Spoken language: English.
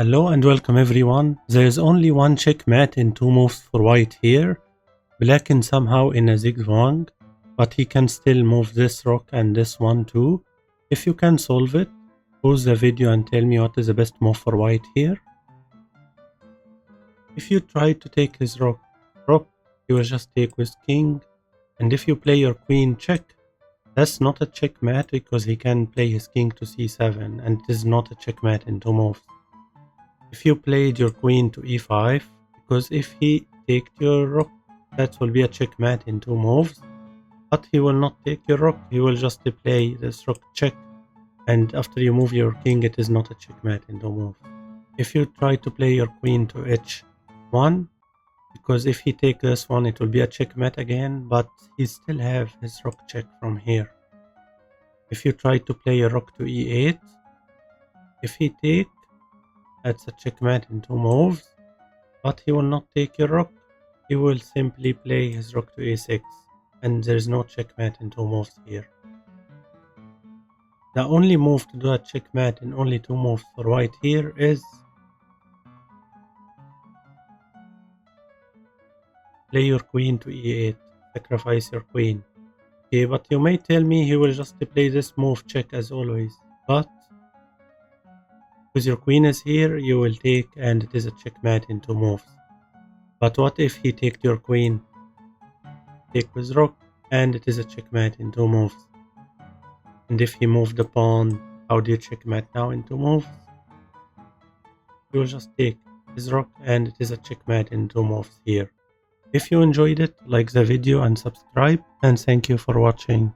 Hello and welcome everyone. There is only one checkmate in two moves for white here. Black is somehow in a zigzag, but he can still move this rook and this one too. If you can solve it, pause the video and tell me what is the best move for white here. If you try to take his rook, he will just take with king, and if you play your queen check, that's not a checkmate because he can play his king to c7 and it is not a checkmate in two moves. If you played your queen to e5, because if he takes your rook, that will be a checkmate in two moves, but he will not take your rook, he will just play this rook check, and after you move your king, it is not a checkmate in two moves. If you try to play your queen to h1, because if he takes this one, it will be a checkmate again, but he still have his rook check from here. If you try to play your rook to e8, if he takes, that's a checkmate in two moves, but he will not take your rook, he will simply play his rook to a6, and there is no checkmate in two moves here. The only move to do a checkmate in only two moves for white here is play your queen to e8, sacrifice your queen. Okay, but you may tell me he will just play this move check as always, but because your queen is here, you will take and it is a checkmate in two moves. But what if he takes your queen, take with rook, and it is a checkmate in two moves? And if he moved the pawn, how do you checkmate now in two moves? You will just take his rook and it is a checkmate in two moves here. If you enjoyed it, like the video and subscribe, and thank you for watching.